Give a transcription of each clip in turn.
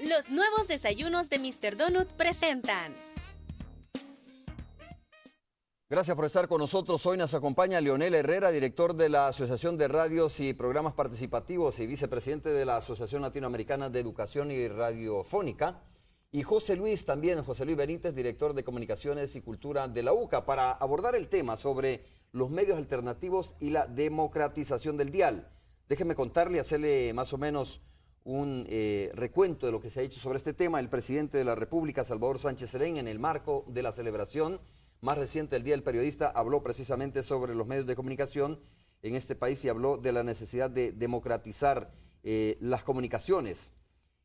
Los nuevos desayunos de Mr. Donut presentan. Gracias por estar con nosotros. Hoy nos acompaña Leonel Herrera, director de la Asociación de Radios y Programas Participativos y vicepresidente de la Asociación Latinoamericana de Educación y Radiofónica. Y José Luis Benítez, director de Comunicaciones y Cultura de la UCA, para abordar el tema sobre los medios alternativos y la democratización del dial. Déjeme contarle, hacerle más o menos un recuento de lo que se ha hecho sobre este tema. El presidente de la República, Salvador Sánchez Serén, en el marco de la celebración más reciente del Día del Periodista, habló precisamente sobre los medios de comunicación en este país y habló de la necesidad de democratizar las comunicaciones.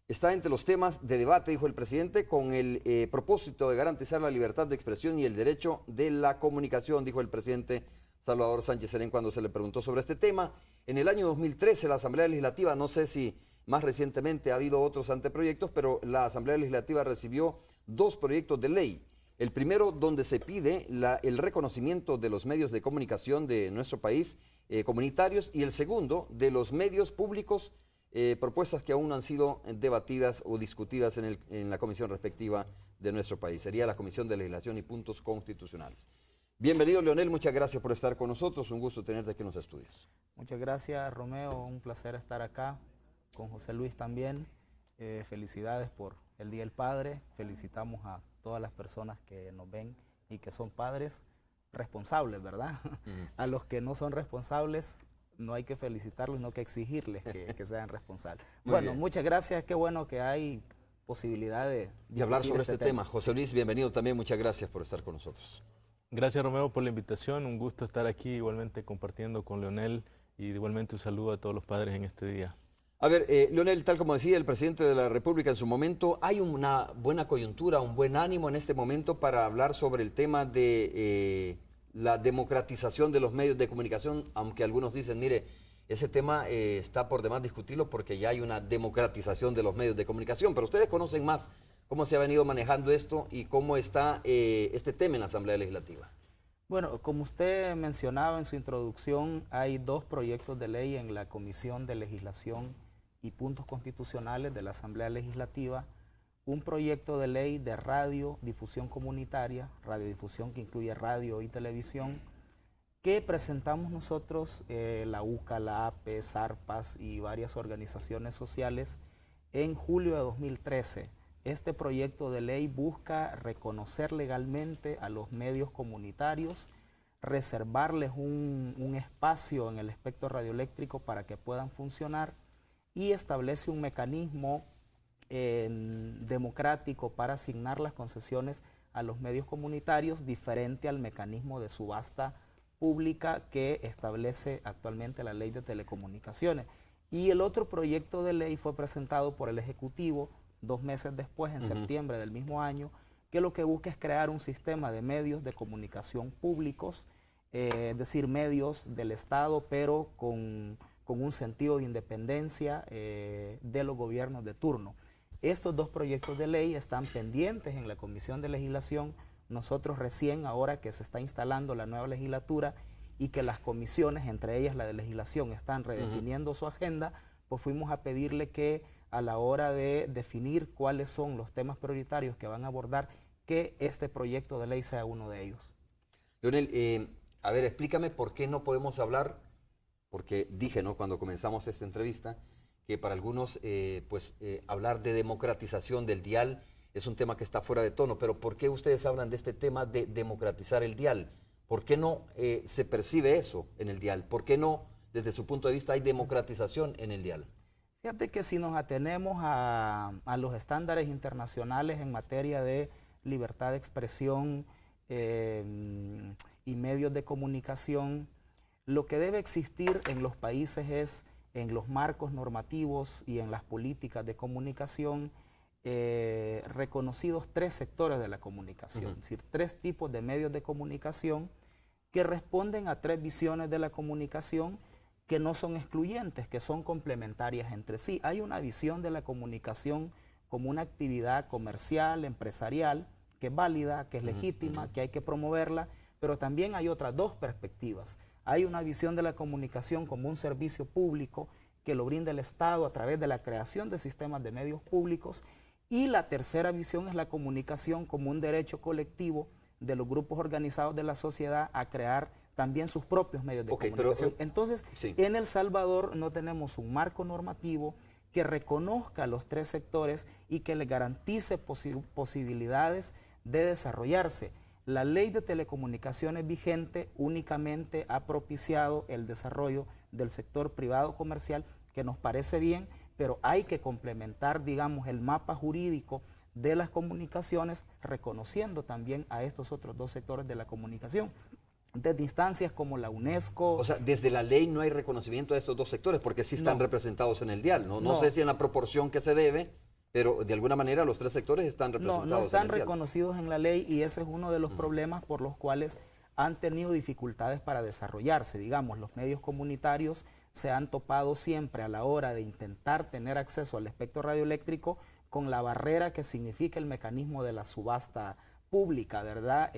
Está entre los temas de debate, dijo el presidente, con el propósito de garantizar la libertad de expresión y el derecho de la comunicación, dijo el presidente Salvador Sánchez Serén cuando se le preguntó sobre este tema. En el año 2013 la Asamblea Legislativa, no sé si más recientemente ha habido otros anteproyectos, pero la Asamblea Legislativa recibió 2 proyectos de ley. El primero, donde se pide el reconocimiento de los medios de comunicación de nuestro país comunitarios, y el segundo, de los medios públicos, propuestas que aún no han sido debatidas o discutidas en la comisión respectiva de nuestro país. Sería la Comisión de Legislación y Puntos Constitucionales. Bienvenido, Leonel, muchas gracias por estar con nosotros, un gusto tenerte aquí en los estudios. Muchas gracias, Romeo, un placer estar acá, con José Luis también. Felicidades por el Día del Padre, felicitamos a todas las personas que nos ven y que son padres responsables, ¿verdad? A los que no son responsables no hay que felicitarlos, sino que exigirles que sean responsables. Bueno, muchas gracias, qué bueno que hay posibilidad de hablar sobre este tema. José Luis, bienvenido también, muchas gracias por estar con nosotros. Gracias, Romeo, por la invitación, un gusto estar aquí igualmente compartiendo con Leonel y igualmente un saludo a todos los padres en este día. A ver, Leonel, tal como decía el presidente de la República en su momento, hay una buena coyuntura, un buen ánimo en este momento para hablar sobre el tema de la democratización de los medios de comunicación, aunque algunos dicen, mire, ese tema está por demás discutirlo porque ya hay una democratización de los medios de comunicación, pero ustedes conocen más cómo se ha venido manejando esto y cómo está este tema en la Asamblea Legislativa. Bueno, como usted mencionaba en su introducción, hay 2 proyectos de ley en la Comisión de Legislación y Puntos Constitucionales de la Asamblea Legislativa, un proyecto de ley de radiodifusión comunitaria, radiodifusión que incluye radio y televisión, que presentamos nosotros, la UCA, la APE, SARPAS y varias organizaciones sociales en julio de 2013. Este proyecto de ley busca reconocer legalmente a los medios comunitarios, reservarles un espacio en el espectro radioeléctrico para que puedan funcionar, y establece un mecanismo democrático para asignar las concesiones a los medios comunitarios, diferente al mecanismo de subasta pública que establece actualmente la Ley de Telecomunicaciones. Y el otro proyecto de ley fue presentado por el Ejecutivo 2 meses después, en septiembre del mismo año, que lo que busca es crear un sistema de medios de comunicación públicos, es decir, medios del Estado, pero con un sentido de independencia de los gobiernos de turno. Estos 2 proyectos de ley están pendientes en la Comisión de Legislación. Nosotros recién, ahora que se está instalando la nueva legislatura y que las comisiones, entre ellas la de legislación, están redefiniendo su agenda, pues fuimos a pedirle que a la hora de definir cuáles son los temas prioritarios que van a abordar, que este proyecto de ley sea uno de ellos. Leonel, a ver, explícame por qué no podemos hablar, porque dije, ¿no?, cuando comenzamos esta entrevista, que para algunos, hablar de democratización del dial es un tema que está fuera de tono, pero ¿por qué ustedes hablan de este tema de democratizar el dial? ¿Por qué no se percibe eso en el dial? ¿Por qué no, desde su punto de vista, hay democratización en el dial? Fíjate que si nos atenemos a los estándares internacionales en materia de libertad de expresión y medios de comunicación, lo que debe existir en los países es, en los marcos normativos y en las políticas de comunicación, reconocidos 3 sectores de la comunicación, es decir, 3 tipos de medios de comunicación que responden a 3 visiones de la comunicación que no son excluyentes, que son complementarias entre sí. Hay una visión de la comunicación como una actividad comercial, empresarial, que es válida, que es legítima, que hay que promoverla, pero también hay otras 2 perspectivas. Hay una visión de la comunicación como un servicio público que lo brinda el Estado a través de la creación de sistemas de medios públicos. Y la tercera visión es la comunicación como un derecho colectivo de los grupos organizados de la sociedad a crear también sus propios medios de comunicación. Entonces, sí, en El Salvador no tenemos un marco normativo que reconozca a los tres sectores y que le garantice posibilidades de desarrollarse. La ley de telecomunicaciones vigente únicamente ha propiciado el desarrollo del sector privado comercial, que nos parece bien, pero hay que complementar, digamos, el mapa jurídico de las comunicaciones, reconociendo también a estos otros dos sectores de la comunicación. Desde instancias como la UNESCO. O sea, desde la ley no hay reconocimiento de estos dos sectores, porque sí están representados en el dial, ¿no? No sé si en la proporción que se debe, pero de alguna manera los tres sectores están representados. No están reconocidos en la ley, y ese es uno de los problemas por los cuales han tenido dificultades para desarrollarse. Digamos, los medios comunitarios se han topado siempre a la hora de intentar tener acceso al espectro radioeléctrico con la barrera que significa el mecanismo de la subasta pública, ¿verdad?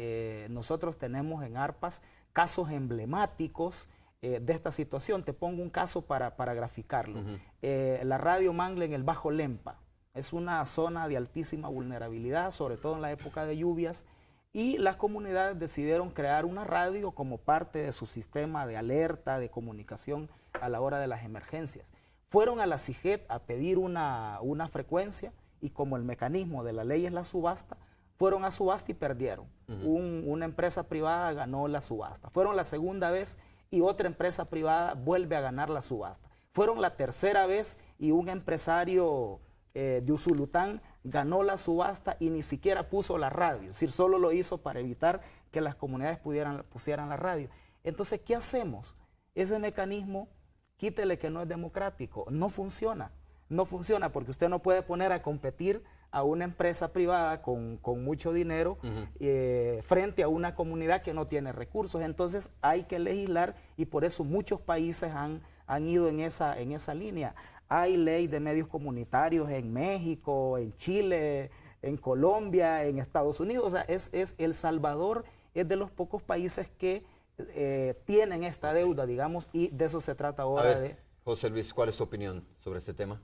Nosotros tenemos en ARPAS casos emblemáticos de esta situación. Te pongo un caso para graficarlo. La radio Mangle en el Bajo Lempa es una zona de altísima vulnerabilidad, sobre todo en la época de lluvias, y las comunidades decidieron crear una radio como parte de su sistema de alerta, de comunicación a la hora de las emergencias. Fueron a la CIGET a pedir una frecuencia, y como el mecanismo de la ley es la subasta, fueron a subasta y perdieron. Una empresa privada ganó la subasta. Fueron la segunda vez y otra empresa privada vuelve a ganar la subasta. Fueron la tercera vez y un empresario de Usulután ganó la subasta y ni siquiera puso la radio. Es decir, solo lo hizo para evitar que las comunidades pusieran la radio. Entonces, ¿qué hacemos? Ese mecanismo, quítele que no es democrático. No funciona. No funciona porque usted no puede poner a competir a una empresa privada con mucho dinero frente a una comunidad que no tiene recursos. Entonces hay que legislar, y por eso muchos países han ido en esa línea. Hay ley de medios comunitarios en México, en Chile, en Colombia, en Estados Unidos. O sea, El Salvador es de los pocos países que tienen esta deuda, digamos, y de eso se trata ahora. José Luis, ¿cuál es tu opinión sobre este tema?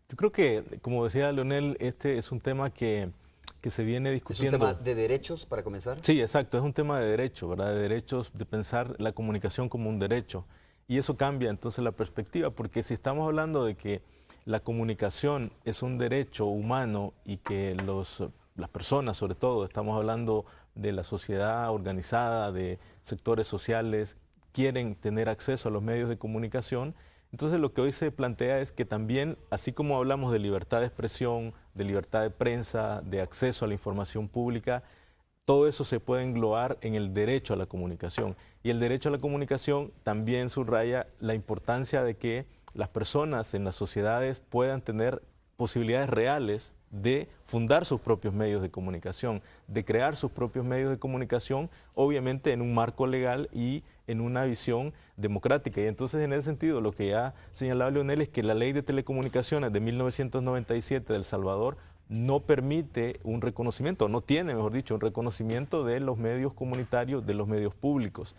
Yo creo que, como decía Leonel, este es un tema que se viene discutiendo. ¿Es un tema de derechos, para comenzar? Sí, exacto, es un tema de derecho, ¿verdad? De derechos, de pensar la comunicación como un derecho. Y eso cambia entonces la perspectiva, porque si estamos hablando de que la comunicación es un derecho humano y que las personas, sobre todo, estamos hablando de la sociedad organizada, de sectores sociales, quieren tener acceso a los medios de comunicación. Entonces lo que hoy se plantea es que también, así como hablamos de libertad de expresión, de libertad de prensa, de acceso a la información pública, todo eso se puede englobar en el derecho a la comunicación. Y el derecho a la comunicación también subraya la importancia de que las personas en las sociedades puedan tener posibilidades reales de fundar sus propios medios de comunicación, de crear sus propios medios de comunicación, obviamente en un marco legal y en una visión democrática. Y entonces, en ese sentido, lo que ya señalaba Leonel es que la Ley de Telecomunicaciones de 1997 de El Salvador no permite un reconocimiento, no tiene, mejor dicho, un reconocimiento de los medios comunitarios, de los medios públicos.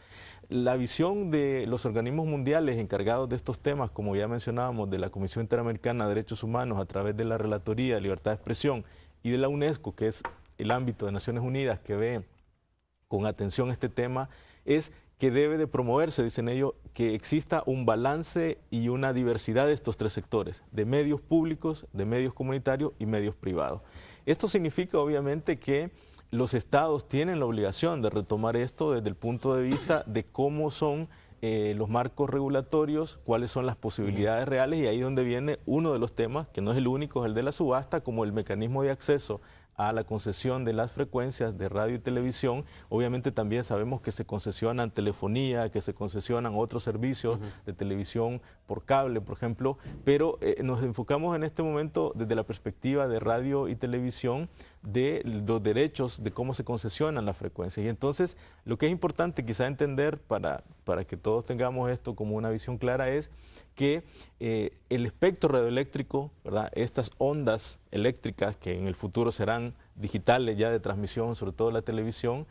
La visión de los organismos mundiales encargados de estos temas, como ya mencionábamos, de la Comisión Interamericana de Derechos Humanos a través de la Relatoría de Libertad de Expresión y de la UNESCO, que es el ámbito de Naciones Unidas que ve con atención este tema, es que debe de promoverse, dicen ellos, que exista un balance y una diversidad de estos tres sectores, de medios públicos, de medios comunitarios y medios privados. Esto significa, obviamente, que los estados tienen la obligación de retomar esto desde el punto de vista de cómo son los marcos regulatorios, cuáles son las posibilidades reales, y ahí donde viene uno de los temas, que no es el único, es el de la subasta, como el mecanismo de acceso a la concesión de las frecuencias de radio y televisión. Obviamente también sabemos que se concesionan telefonía, que se concesionan otros servicios de televisión por cable, por ejemplo, pero nos enfocamos en este momento desde la perspectiva de radio y televisión, de los derechos, de cómo se concesionan las frecuencias. Y entonces lo que es importante quizá entender para que todos tengamos esto como una visión clara es que el espectro radioeléctrico, ¿verdad?, estas ondas eléctricas que en el futuro serán digitales ya de transmisión, sobre todo la televisión,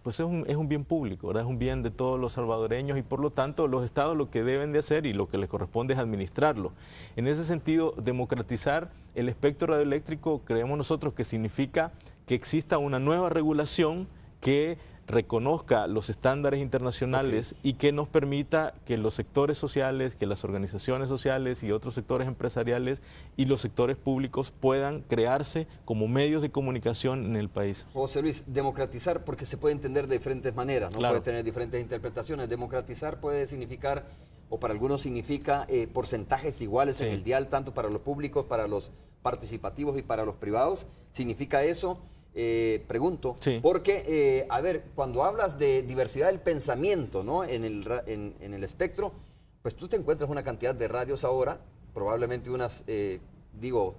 pues es un bien público, ¿verdad? Es un bien de todos los salvadoreños y por lo tanto los estados lo que deben de hacer y lo que les corresponde es administrarlo. En ese sentido, democratizar el espectro radioeléctrico creemos nosotros que significa que exista una nueva regulación que reconozca los estándares internacionales y que nos permita que los sectores sociales, que las organizaciones sociales y otros sectores empresariales y los sectores públicos puedan crearse como medios de comunicación en el país. José Luis, democratizar, porque se puede entender de diferentes maneras, ¿no? Claro. Puede tener diferentes interpretaciones. Democratizar puede significar, o para algunos significa, porcentajes iguales en el dial, tanto para los públicos, para los participativos y para los privados. ¿Significa eso? Pregunto, porque, a ver, cuando hablas de diversidad del pensamiento, ¿no? en el espectro, pues tú te encuentras una cantidad de radios ahora, probablemente unas, digo,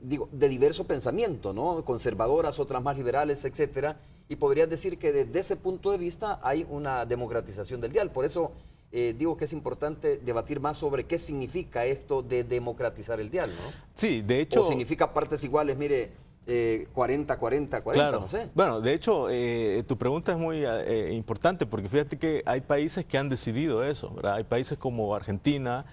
de diverso pensamiento, ¿no? Conservadoras, otras más liberales, etcétera, y podrías decir que desde ese punto de vista hay una democratización del dial. Por eso digo que es importante debatir más sobre qué significa esto de democratizar el dial, ¿no? Sí, de hecho... O significa partes iguales, mire... 40, 40, 40, claro. No sé. Bueno, de hecho, tu pregunta es muy importante porque fíjate que hay países que han decidido eso, ¿verdad? Hay países como Argentina,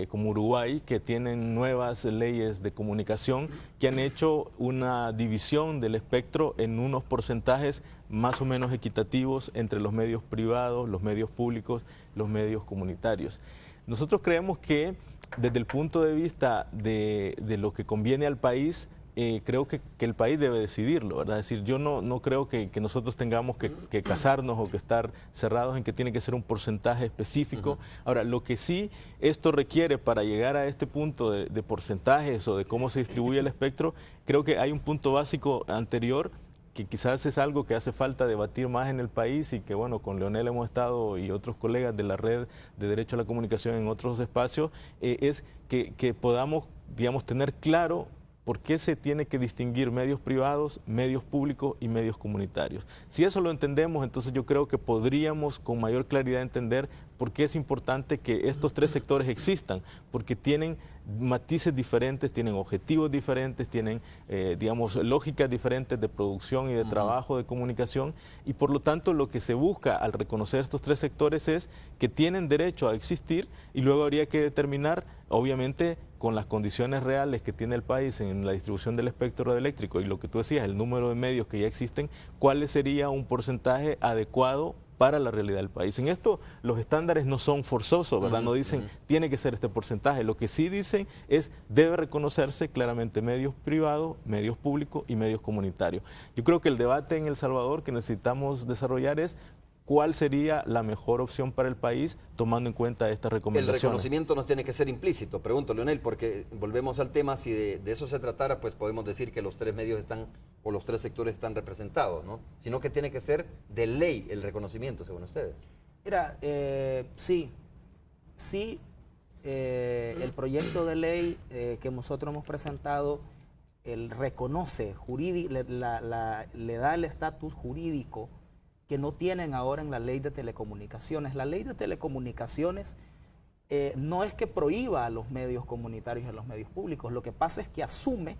como Uruguay, que tienen nuevas leyes de comunicación que han hecho una división del espectro en unos porcentajes más o menos equitativos entre los medios privados, los medios públicos, los medios comunitarios. Nosotros creemos que desde el punto de vista de lo que conviene al país, creo que el país debe decidirlo, ¿verdad? Es decir, yo no creo que nosotros tengamos que casarnos o que estar cerrados en que tiene que ser un porcentaje específico. Ahora, lo que sí esto requiere para llegar a este punto de porcentajes o de cómo se distribuye el espectro, creo que hay un punto básico anterior que quizás es algo que hace falta debatir más en el país y que, bueno, con Leonel hemos estado y otros colegas de la Red de Derecho a la Comunicación en otros espacios, es que podamos, digamos, tener claro ¿por qué se tiene que distinguir medios privados, medios públicos y medios comunitarios? Si eso lo entendemos, entonces yo creo que podríamos con mayor claridad entender por qué es importante que estos tres sectores existan, porque tienen matices diferentes, tienen objetivos diferentes, tienen, digamos, lógicas diferentes de producción y de trabajo, de comunicación, y por lo tanto lo que se busca al reconocer estos tres sectores es que tienen derecho a existir y luego habría que determinar, obviamente, con las condiciones reales que tiene el país en la distribución del espectro radioeléctrico y lo que tú decías, el número de medios que ya existen, cuál sería un porcentaje adecuado para la realidad del país. En esto los estándares no son forzosos, ¿verdad? No dicen tiene que ser este porcentaje. Lo que sí dicen es debe reconocerse claramente medios privados, medios públicos y medios comunitarios. Yo creo que el debate en El Salvador que necesitamos desarrollar es cuál sería la mejor opción para el país tomando en cuenta estas recomendaciones. El reconocimiento nos tiene que ser implícito, pregunto, Leonel, porque volvemos al tema, si de eso se tratara, pues podemos decir que los tres medios están, o los tres sectores están representados, ¿no? Sino que tiene que ser de ley el reconocimiento, según ustedes. Mira, sí, el proyecto de ley que nosotros hemos presentado, él reconoce, le da el estatus jurídico que no tienen ahora en la ley de telecomunicaciones. La ley de telecomunicaciones no es que prohíba a los medios comunitarios y a los medios públicos, lo que pasa es que asume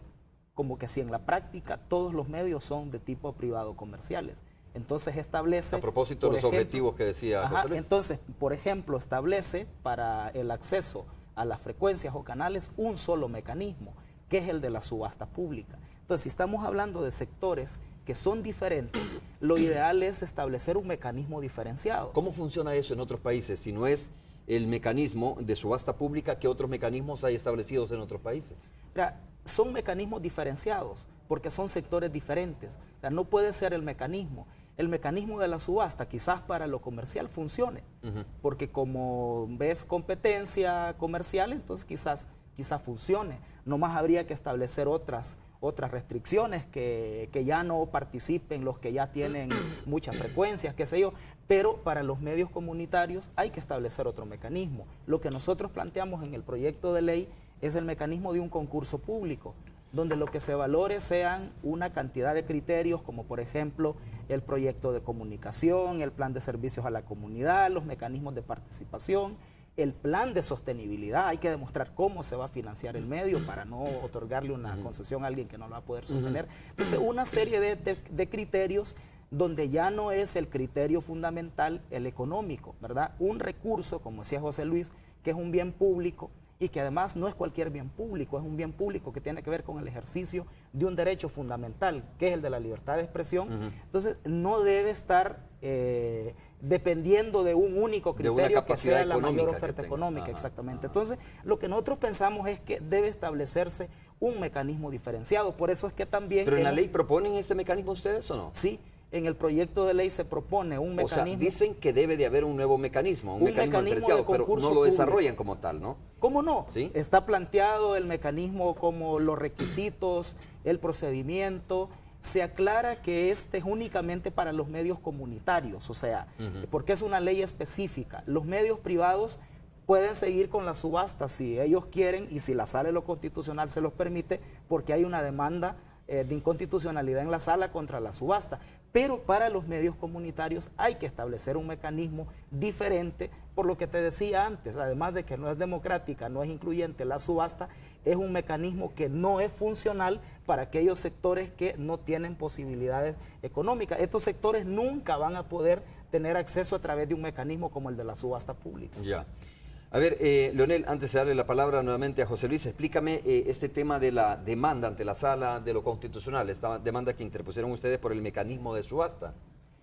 como que si en la práctica todos los medios son de tipo privado comerciales. Entonces establece... A propósito de los objetivos que decía José Luis. Entonces, por ejemplo, establece para el acceso a las frecuencias o canales un solo mecanismo, que es el de la subasta pública. Entonces, si estamos hablando de sectores que son diferentes, lo ideal es establecer un mecanismo diferenciado. ¿Cómo funciona eso en otros países? Si no es el mecanismo de subasta pública, ¿qué otros mecanismos hay establecidos en otros países? Mira, son mecanismos diferenciados porque son sectores diferentes. O sea, no puede ser el mecanismo. El mecanismo de la subasta quizás para lo comercial funcione, porque como ves competencia comercial, entonces quizás funcione. Nomás habría que establecer otras restricciones, que ya no participen los que ya tienen muchas frecuencias, qué sé yo, pero para los medios comunitarios hay que establecer otro mecanismo. Lo que nosotros planteamos en el proyecto de ley es el mecanismo de un concurso público, donde lo que se valore sean una cantidad de criterios, como por ejemplo el proyecto de comunicación, el plan de servicios a la comunidad, los mecanismos de participación, el plan de sostenibilidad. Hay que demostrar cómo se va a financiar el medio para no otorgarle una concesión a alguien que no lo va a poder sostener. Entonces, una serie de criterios donde ya no es el criterio fundamental el económico, ¿verdad? Un recurso, como decía José Luis, que es un bien público y que además no es cualquier bien público, es un bien público que tiene que ver con el ejercicio de un derecho fundamental, que es el de la libertad de expresión. Entonces, no debe estar dependiendo de un único criterio que sea la mayor oferta económica, exactamente. Entonces, lo que nosotros pensamos es que debe establecerse un mecanismo diferenciado, por eso es que también... ¿Pero en la ley proponen este mecanismo ustedes o no? Sí. En el proyecto de ley se propone un mecanismo... O sea, dicen que debe de haber un nuevo mecanismo, un mecanismo diferenciado, pero no lo desarrollan como tal, ¿no? ¿Cómo no? ¿Sí? Está planteado el mecanismo como los requisitos, el procedimiento. Se aclara que este es únicamente para los medios comunitarios, o sea, porque es una ley específica. Los medios privados pueden seguir con la subasta si ellos quieren y si la Sala de lo Constitucional se los permite, porque hay una demanda de inconstitucionalidad en la sala contra la subasta, pero para los medios comunitarios hay que establecer un mecanismo diferente, por lo que te decía antes, además de que no es democrática, no es incluyente la subasta, es un mecanismo que no es funcional para aquellos sectores que no tienen posibilidades económicas. Estos sectores nunca van a poder tener acceso a través de un mecanismo como el de la subasta pública. Ya. A ver, Leonel, antes de darle la palabra nuevamente a José Luis, explícame este tema de la demanda ante la Sala de lo Constitucional, esta demanda que interpusieron ustedes por el mecanismo de subasta.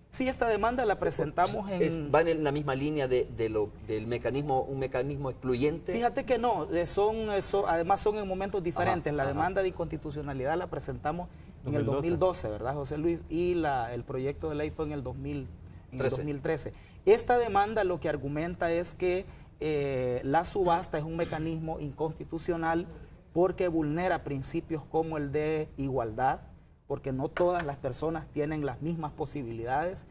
Sí, esta demanda la presentamos ¿Va en la misma línea del mecanismo, un mecanismo excluyente? Fíjate que no, además son en momentos diferentes. La demanda de inconstitucionalidad la presentamos en el 2012, ¿verdad, José Luis? Y el proyecto de ley fue en el 2013. Esta demanda lo que argumenta es que la subasta es un mecanismo inconstitucional porque vulnera principios como el de igualdad, porque no todas las personas tienen las mismas posibilidades,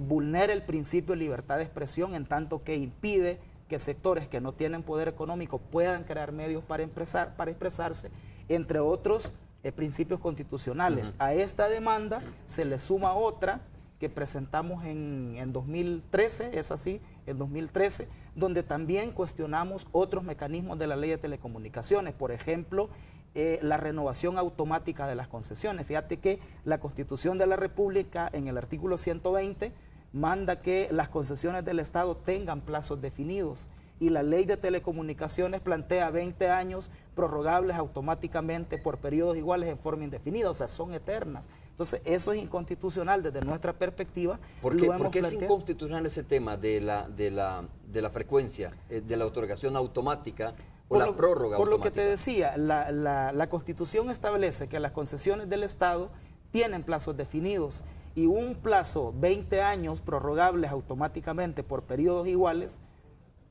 vulnera el principio de libertad de expresión en tanto que impide que sectores que no tienen poder económico puedan crear medios para expresarse, entre otros principios constitucionales. A esta demanda se le suma otra que presentamos en 2013, es así, en 2013, donde también cuestionamos otros mecanismos de la ley de telecomunicaciones, por ejemplo, la renovación automática de las concesiones. Fíjate que la Constitución de la República, en el artículo 120, manda que las concesiones del Estado tengan plazos definidos, y la ley de telecomunicaciones plantea 20 años prorrogables automáticamente por periodos iguales en forma indefinida, o sea, son eternas. Entonces, eso es inconstitucional desde nuestra perspectiva. ¿Por qué es inconstitucional ese tema de la frecuencia, de la otorgación automática o la prórroga automática? Por lo que te decía, la Constitución establece que las concesiones del Estado tienen plazos definidos, y un plazo 20 años prorrogables automáticamente por periodos iguales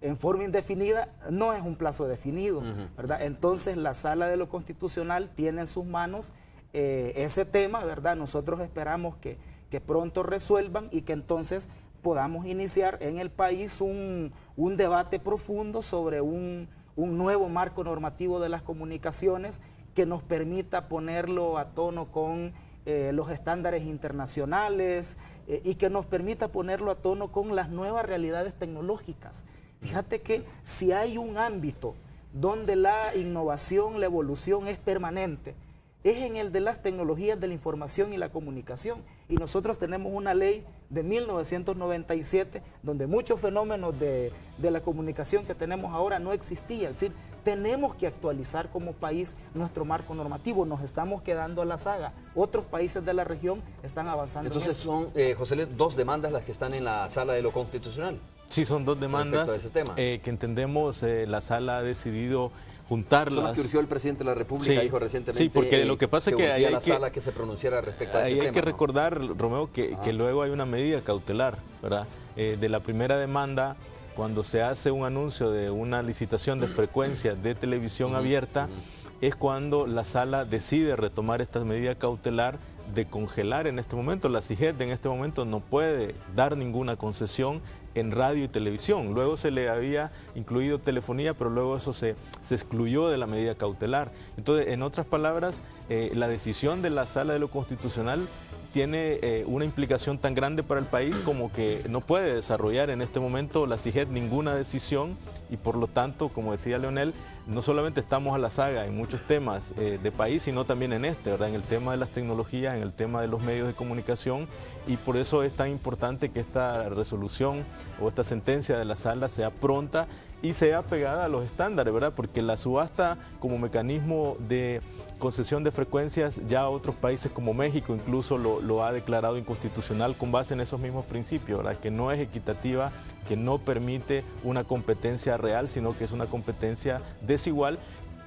en forma indefinida no es un plazo definido, ¿verdad? Entonces la Sala de lo Constitucional tiene en sus manos ese tema, ¿verdad? Nosotros esperamos que pronto resuelvan y que entonces podamos iniciar en el país un debate profundo sobre un nuevo marco normativo de las comunicaciones que nos permita ponerlo a tono con los estándares internacionales y que nos permita ponerlo a tono con las nuevas realidades tecnológicas. Fíjate que si hay un ámbito donde la innovación, la evolución es permanente, es en el de las tecnologías de la información y la comunicación. Y nosotros tenemos una ley de 1997 donde muchos fenómenos de la comunicación que tenemos ahora no existían. Es decir, tenemos que actualizar como país nuestro marco normativo. Nos estamos quedando a la saga. Otros países de la región están avanzando. Entonces son, José Luis, dos demandas las que están en la Sala de lo Constitucional. Sí, son dos demandas que entendemos la Sala ha decidido juntarlas. Son las que urgió el presidente de la República, dijo recientemente. Sí, porque lo que pasa es que hay la Sala que se pronunciara respecto a este tema. Hay que recordar, Romeo, que luego hay una medida cautelar, ¿verdad? De la primera demanda, cuando se hace un anuncio de una licitación de frecuencia de televisión abierta, es cuando la Sala decide retomar esta medida cautelar de congelar en este momento. La CIGET en este momento no puede dar ninguna concesión en radio y televisión. Luego se le había incluido telefonía, pero luego eso se excluyó de la medida cautelar. Entonces, en otras palabras, la decisión de la Sala de lo Constitucional tiene una implicación tan grande para el país como que no puede desarrollar en este momento la CIGET ninguna decisión y por lo tanto, como decía Leonel, no solamente estamos a la saga en muchos temas de país, sino también en este, ¿verdad? En el tema de las tecnologías, en el tema de los medios de comunicación, y por eso es tan importante que esta resolución o esta sentencia de la sala sea pronta y sea pegada a los estándares, ¿verdad? Porque la subasta como mecanismo de concesión de frecuencias, ya otros países como México incluso lo ha declarado inconstitucional con base en esos mismos principios, ¿verdad? Que no es equitativa, que no permite una competencia real, sino que es una competencia desigual,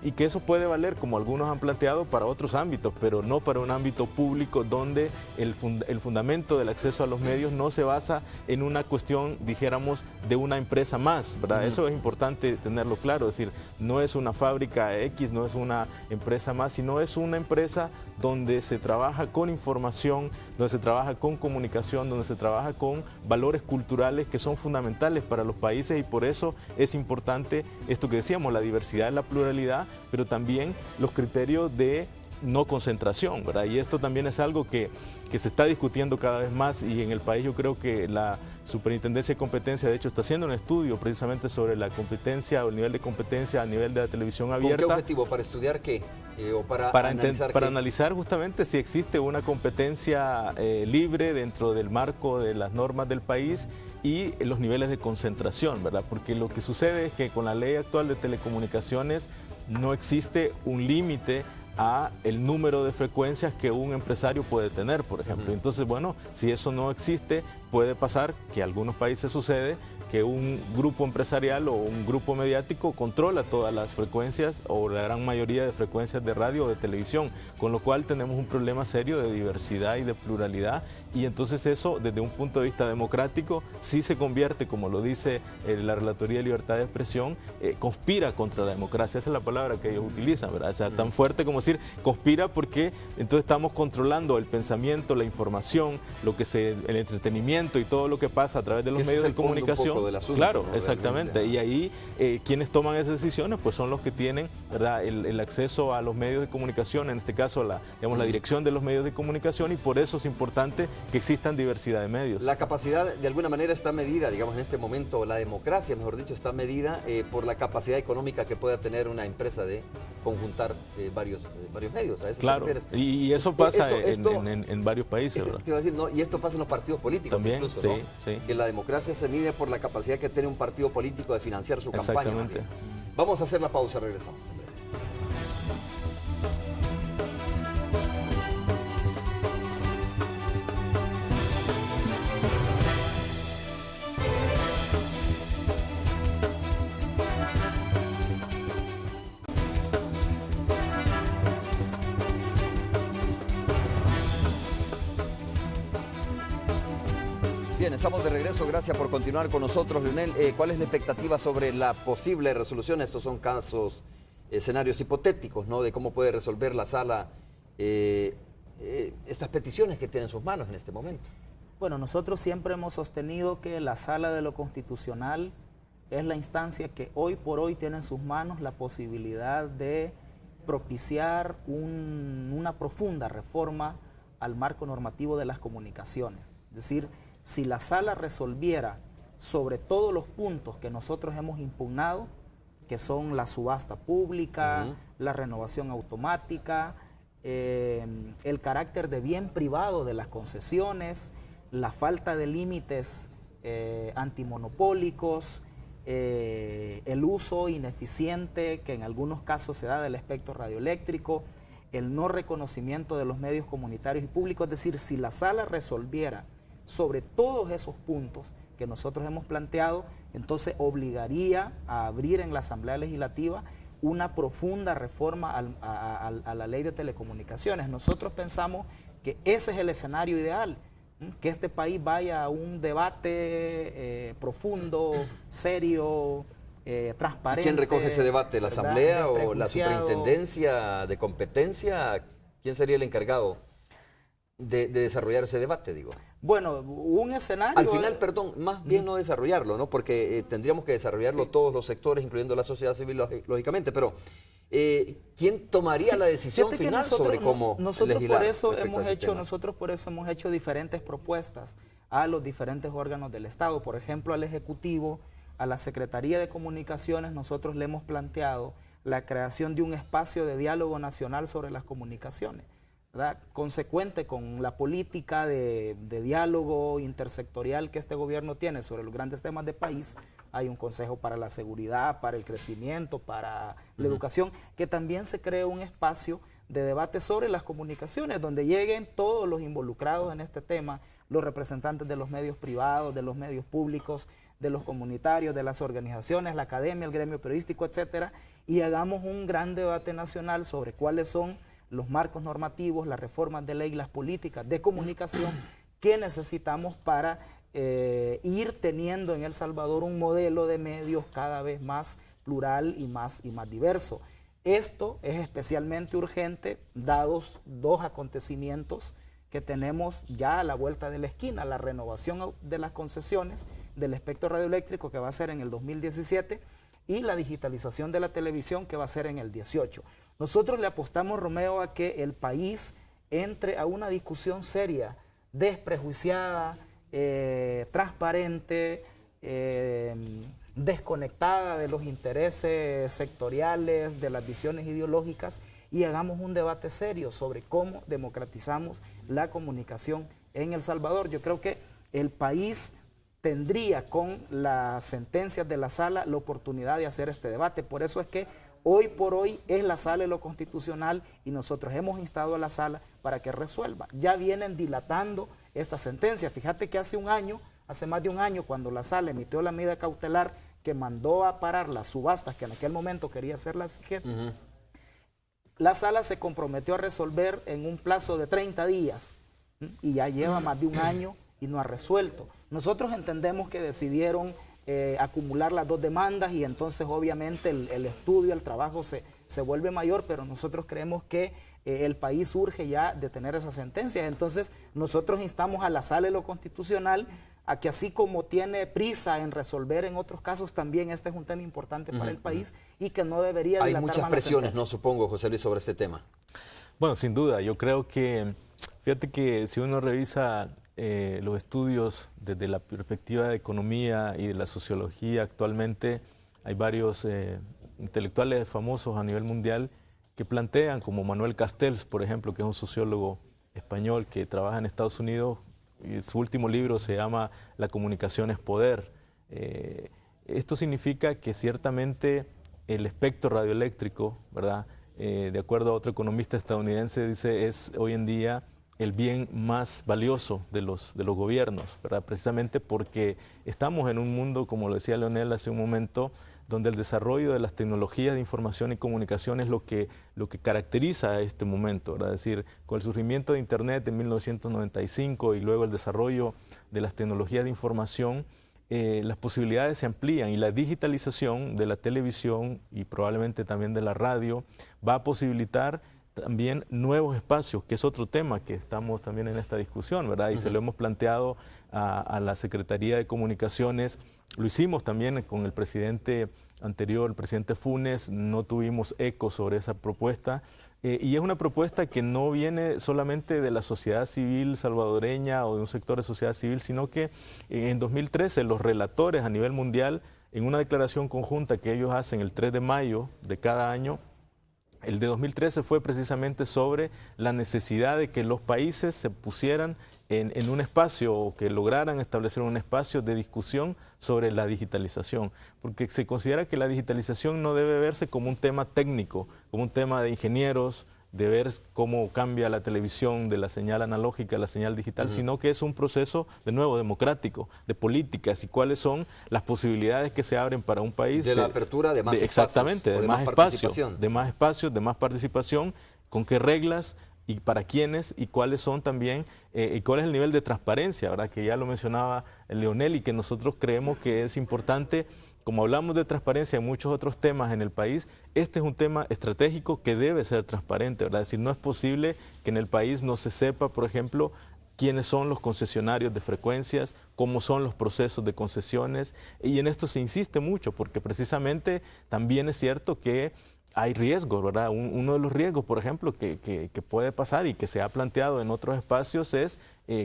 y que eso puede valer, como algunos han planteado, para otros ámbitos, pero no para un ámbito público donde el fundamento del acceso a los medios no se basa en una cuestión, dijéramos, de una empresa más, ¿verdad? Eso es importante tenerlo claro, es decir, no es una fábrica X, no es una empresa más, sino es una empresa donde se trabaja con información, donde se trabaja con comunicación, donde se trabaja con valores culturales que son fundamentales para los países, y por eso es importante esto que decíamos, la diversidad y la pluralidad, pero también los criterios de no concentración, ¿verdad? Y esto también es algo que se está discutiendo cada vez más, y en el país yo creo que la Superintendencia de Competencia, de hecho, está haciendo un estudio precisamente sobre la competencia o el nivel de competencia a nivel de la televisión abierta. ¿Con qué objetivo? ¿Para estudiar qué? ¿O para analizar para qué? analizar justamente si existe una competencia libre dentro del marco de las normas del país y los niveles de concentración, ¿verdad? Porque lo que sucede es que con la ley actual de telecomunicaciones no existe un límite a el número de frecuencias que un empresario puede tener, por ejemplo. Entonces, bueno, si eso no existe, puede pasar que en algunos países sucede que un grupo empresarial o un grupo mediático controla todas las frecuencias o la gran mayoría de frecuencias de radio o de televisión, con lo cual tenemos un problema serio de diversidad y de pluralidad, y entonces eso, desde un punto de vista democrático, sí se convierte, como lo dice la Relatoría de Libertad de Expresión, conspira contra la democracia. Esa es la palabra que ellos utilizan, ¿verdad? O sea, tan fuerte como decir conspira, porque entonces estamos controlando el pensamiento, la información, el entretenimiento y todo lo que pasa a través de los medios de comunicación. Del asunto, claro, ¿no? Exactamente. Realmente. Y ahí quienes toman esas decisiones pues son los que tienen, ¿verdad?, el acceso a los medios de comunicación, en este caso la dirección de los medios de comunicación, y por eso es importante que existan diversidad de medios. La capacidad de alguna manera está medida, digamos en este momento, la democracia, mejor dicho, está medida por la capacidad económica que pueda tener una empresa de conjuntar varios medios. ¿A eso claro, te refieres? y eso pasa en varios países, ¿verdad? Te iba a decir, no, y esto pasa en los partidos políticos también, incluso, sí, ¿no? sí. Que la democracia se mide por la capacidad que tiene un partido político de financiar su campaña. Exactamente. Vamos a hacer la pausa, regresamos. Bien, estamos de regreso, gracias por continuar con nosotros, Leonel. ¿Cuál es la expectativa sobre la posible resolución? Estos son casos, escenarios hipotéticos, ¿no? De cómo puede resolver la sala estas peticiones que tiene en sus manos en este momento. Bueno, nosotros siempre hemos sostenido que la Sala de lo Constitucional es la instancia que hoy por hoy tiene en sus manos la posibilidad de propiciar una profunda reforma al marco normativo de las comunicaciones. Es decir, si la sala resolviera sobre todos los puntos que nosotros hemos impugnado, que son la subasta pública, la renovación automática, el carácter de bien privado de las concesiones, la falta de límites antimonopólicos, el uso ineficiente que en algunos casos se da del espectro radioeléctrico, el no reconocimiento de los medios comunitarios y públicos. Es decir, si la sala resolviera sobre todos esos puntos que nosotros hemos planteado, entonces obligaría a abrir en la Asamblea Legislativa una profunda reforma a la ley de telecomunicaciones.Nosotros pensamos que ese es el escenario ideal, que este país vaya a un debate profundo, serio, transparente. ¿Y quién recoge ese debate? ¿La ¿verdad? Asamblea o la Superintendencia de Competencia? ¿Quién sería el encargado de desarrollar ese debate, digo? Bueno, un escenario... Al final, perdón, más bien no desarrollarlo, ¿no? Porque tendríamos que desarrollarlo todos los sectores, incluyendo la sociedad civil, lógicamente, pero ¿quién tomaría la decisión final sobre cómo legislar? Nosotros por eso hemos hecho diferentes propuestas a los diferentes órganos del Estado, por ejemplo, al Ejecutivo, a la Secretaría de Comunicaciones nosotros le hemos planteado la creación de un espacio de diálogo nacional sobre las comunicaciones, ¿verdad? Consecuente con la política de diálogo intersectorial que este gobierno tiene sobre los grandes temas del país. Hay un Consejo para la Seguridad, para el Crecimiento, para la Educación, que también se cree un espacio de debate sobre las comunicaciones, donde lleguen todos los involucrados en este tema, los representantes de los medios privados, de los medios públicos, de los comunitarios, de las organizaciones, la academia, el gremio periodístico, etcétera, y hagamos un gran debate nacional sobre cuáles son los marcos normativos, las reformas de ley, las políticas de comunicación que necesitamos para ir teniendo en El Salvador un modelo de medios cada vez más plural y más diverso. Esto es especialmente urgente dados dos acontecimientos que tenemos ya a la vuelta de la esquina: la renovación de las concesiones del espectro radioeléctrico, que va a ser en el 2017, y la digitalización de la televisión, que va a ser en el 18. Nosotros le apostamos, Romeo, a que el país entre a una discusión seria, desprejuiciada, transparente, desconectada de los intereses sectoriales, de las visiones ideológicas, y hagamos un debate serio sobre cómo democratizamos la comunicación en El Salvador. Yo creo que el país tendría, con las sentencias de la Sala, la oportunidad de hacer este debate. Por eso es que hoy por hoy es la Sala de lo Constitucional y nosotros hemos instado a la Sala para que resuelva. Ya vienen dilatando esta sentencia. Fíjate que hace más de un año, cuando la Sala emitió la medida cautelar que mandó a parar las subastas que en aquel momento quería hacer la CIGET, la Sala se comprometió a resolver en un plazo de 30 días y ya lleva más de un año y no ha resuelto. Nosotros entendemos que decidieron acumular las dos demandas y entonces obviamente el estudio, el trabajo se vuelve mayor, pero nosotros creemos que el país urge ya de tener esas sentencias. Entonces nosotros instamos a la Sala de lo Constitucional a que, así como tiene prisa en resolver en otros casos, también este es un tema importante para el país y que no debería dilatar. Hay muchas presiones, ¿no? Supongo, José Luis, sobre este tema. Bueno, sin duda, yo creo que, fíjate que si uno revisa los estudios desde la perspectiva de economía y de la sociología actualmente, hay varios intelectuales famosos a nivel mundial que plantean, como Manuel Castells, por ejemplo, que es un sociólogo español que trabaja en Estados Unidos, y su último libro se llama La comunicación es poder. Esto significa que ciertamente el espectro radioeléctrico, ¿verdad? De acuerdo a otro economista estadounidense, dice, es hoy en día el bien más valioso de los gobiernos, ¿verdad? Precisamente porque estamos en un mundo, como lo decía Leonel hace un momento, donde el desarrollo de las tecnologías de información y comunicación es lo que caracteriza a este momento, ¿verdad? Es decir, con el surgimiento de Internet en 1995 y luego el desarrollo de las tecnologías de información, las posibilidades se amplían y la digitalización de la televisión y probablemente también de la radio va a posibilitar también nuevos espacios, que es otro tema que estamos también en esta discusión, ¿verdad? Y se lo hemos planteado a la Secretaría de Comunicaciones, lo hicimos también con el presidente anterior, el presidente Funes, no tuvimos eco sobre esa propuesta, y es una propuesta que no viene solamente de la sociedad civil salvadoreña o de un sector de sociedad civil, sino que en 2013 los relatores a nivel mundial, en una declaración conjunta que ellos hacen el 3 de mayo de cada año, el de 2013 fue precisamente sobre la necesidad de que los países se pusieran en un espacio o que lograran establecer un espacio de discusión sobre la digitalización, porque se considera que la digitalización no debe verse como un tema técnico, como un tema de ingenieros, de ver cómo cambia la televisión de la señal analógica a la señal digital, sino que es un proceso, de nuevo, democrático, de políticas y cuáles son las posibilidades que se abren para un país. De la apertura de más espacios. Exactamente, de más espacios, de más participación, con qué reglas y para quiénes y cuáles son también, y cuál es el nivel de transparencia, ¿verdad? Que ya lo mencionaba Leonel y que nosotros creemos que es importante. Como hablamos de transparencia en muchos otros temas en el país, este es un tema estratégico que debe ser transparente, ¿verdad? Es decir, no es posible que en el país no se sepa, por ejemplo, quiénes son los concesionarios de frecuencias, cómo son los procesos de concesiones, y en esto se insiste mucho, porque precisamente también es cierto que hay riesgos, ¿verdad? Uno de los riesgos, por ejemplo, que puede pasar y que se ha planteado en otros espacios es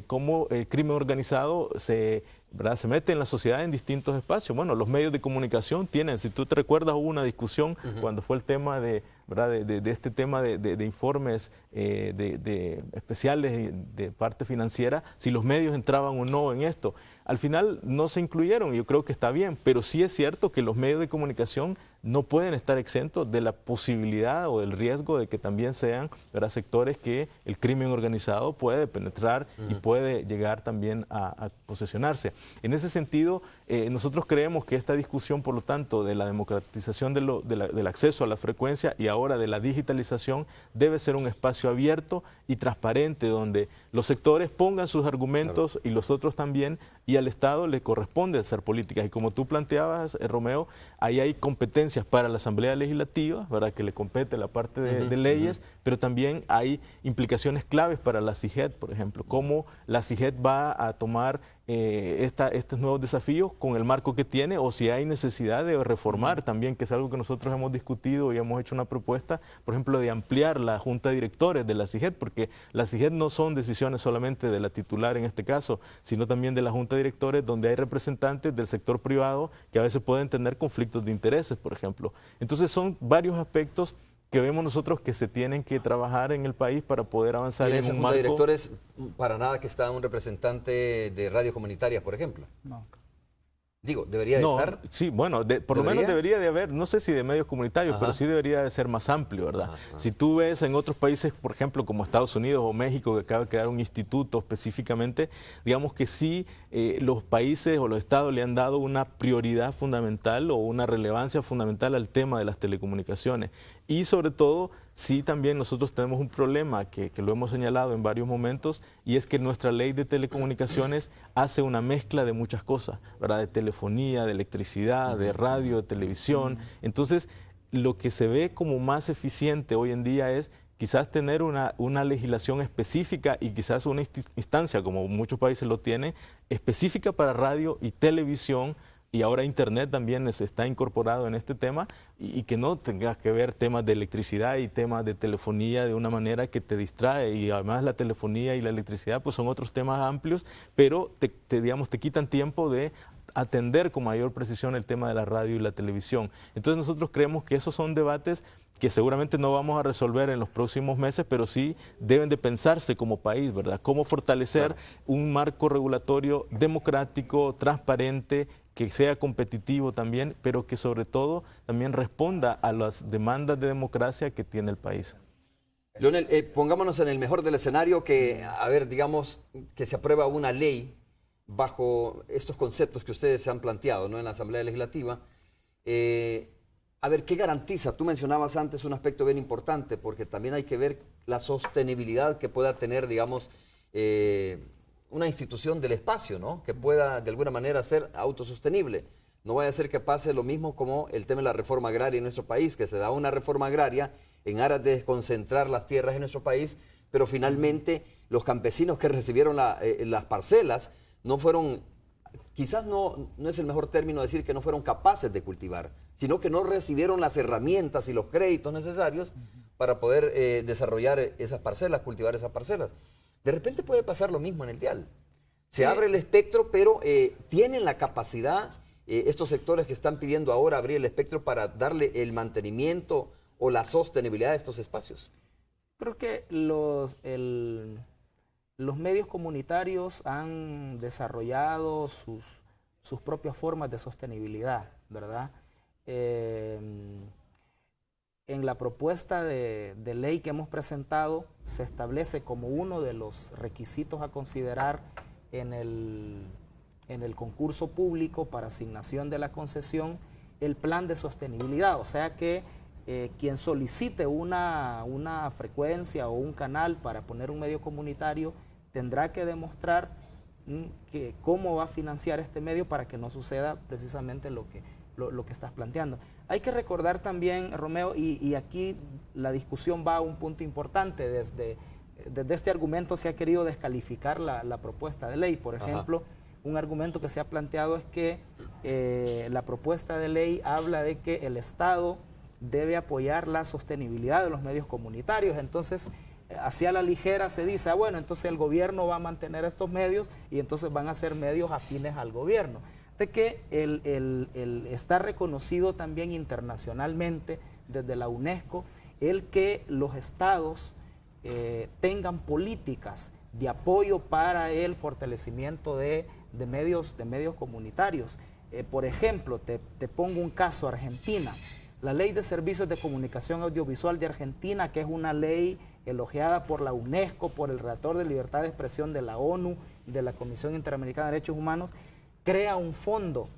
cómo el crimen organizado se ¿verdad? Se mete en la sociedad en distintos espacios. Bueno, los medios de comunicación tienen, si tú te recuerdas, hubo una discusión cuando fue el tema de, ¿verdad? de este tema de informes de especiales de parte financiera, si los medios entraban o no en esto. Al final no se incluyeron, y yo creo que está bien, pero sí es cierto que los medios de comunicación no pueden estar exentos de la posibilidad o del riesgo de que también sean, ¿verdad?, sectores que el crimen organizado puede penetrar y puede llegar también a posesionarse. En ese sentido, nosotros creemos que esta discusión, por lo tanto, de la democratización del acceso a la frecuencia y ahora de la digitalización, debe ser un espacio abierto y transparente donde los sectores pongan sus argumentos y los otros también, y al Estado le corresponde hacer políticas. Y como tú planteabas, Romeo, ahí hay competencias para la Asamblea Legislativa, ¿verdad?, que le compete la parte de leyes, pero también hay implicaciones claves para la CIGED, por ejemplo, cómo la CIGED va a tomar estos nuevos desafíos con el marco que tiene, o si hay necesidad de reformar también, que es algo que nosotros hemos discutido y hemos hecho una propuesta, por ejemplo, de ampliar la junta de directores de la CIGED, porque la CIGED no son decisiones solamente de la titular en este caso, sino también de la junta de directores, donde hay representantes del sector privado que a veces pueden tener conflictos de intereses, por ejemplo. Entonces son varios aspectos que vemos nosotros que se tienen que trabajar en el país para poder avanzar en un marco. ¿Y en esa junta de directores para nada que está un representante de radio comunitaria, por ejemplo? No. Digo, ¿debería de estar? Sí, bueno, por lo menos debería de haber, no sé si de medios comunitarios, pero sí debería de ser más amplio, ¿verdad? Si tú ves en otros países, por ejemplo, como Estados Unidos o México, que acaba de crear un instituto específicamente, digamos que sí, los países o los estados le han dado una prioridad fundamental o una relevancia fundamental al tema de las telecomunicaciones. Y sobre todo, sí también nosotros tenemos un problema que lo hemos señalado en varios momentos, y es que nuestra ley de telecomunicaciones hace una mezcla de muchas cosas, ¿verdad? De telefonía, de electricidad, de radio, de televisión. Entonces, lo que se ve como más eficiente hoy en día es quizás tener una legislación específica y quizás una instancia, como muchos países lo tienen, específica para radio y televisión, y ahora Internet también se está incorporado en este tema, y que no tengas que ver temas de electricidad y temas de telefonía de una manera que te distrae, y además la telefonía y la electricidad pues son otros temas amplios, pero digamos, te quitan tiempo de atender con mayor precisión el tema de la radio y la televisión. Entonces nosotros creemos que esos son debates que seguramente no vamos a resolver en los próximos meses, pero sí deben de pensarse como país, ¿verdad? Cómo fortalecer un marco regulatorio democrático, transparente, que sea competitivo también, pero que sobre todo también responda a las demandas de democracia que tiene el país. Leonel, pongámonos en el mejor del escenario que, a ver, digamos que se aprueba una ley bajo estos conceptos que ustedes se han planteado, ¿no?, en la Asamblea Legislativa. A ver, ¿qué garantiza? Tú mencionabas antes un aspecto bien importante, porque también hay que ver la sostenibilidad que pueda tener, digamos, una institución del espacio, ¿no?, que pueda de alguna manera ser autosostenible. No vaya a ser que pase lo mismo como el tema de la reforma agraria en nuestro país, que se da una reforma agraria en aras de desconcentrar las tierras en nuestro país, pero finalmente los campesinos que recibieron las parcelas no fueron, quizás no es el mejor término decir que no fueron capaces de cultivar, sino que no recibieron las herramientas y los créditos necesarios para poder desarrollar esas parcelas, cultivar esas parcelas. De repente puede pasar lo mismo en el dial. Se abre el espectro, pero ¿tienen la capacidad estos sectores que están pidiendo ahora abrir el espectro para darle el mantenimiento o la sostenibilidad de estos espacios? Creo que los medios comunitarios han desarrollado sus propias formas de sostenibilidad, ¿verdad? En la propuesta de ley que hemos presentado se establece como uno de los requisitos a considerar en el concurso público para asignación de la concesión el plan de sostenibilidad, o sea que quien solicite una frecuencia o un canal para poner un medio comunitario tendrá que demostrar cómo va a financiar este medio para que no suceda precisamente lo que estás planteando. Hay que recordar también, Romeo, y aquí la discusión va a un punto importante. Desde este argumento se ha querido descalificar la propuesta de ley. Por ejemplo, un argumento que se ha planteado es que la propuesta de ley habla de que el Estado debe apoyar la sostenibilidad de los medios comunitarios. Entonces, hacia la ligera se dice, bueno, entonces el gobierno va a mantener estos medios y entonces van a ser medios afines al gobierno. De que está reconocido también internacionalmente desde la UNESCO el que los estados tengan políticas de apoyo para el fortalecimiento de medios comunitarios. Por ejemplo, te pongo un caso: Argentina. La Ley de Servicios de Comunicación Audiovisual de Argentina, que es una ley elogiada por la UNESCO, por el Relator de Libertad de Expresión de la ONU, de la Comisión Interamericana de Derechos Humanos, crea un fondo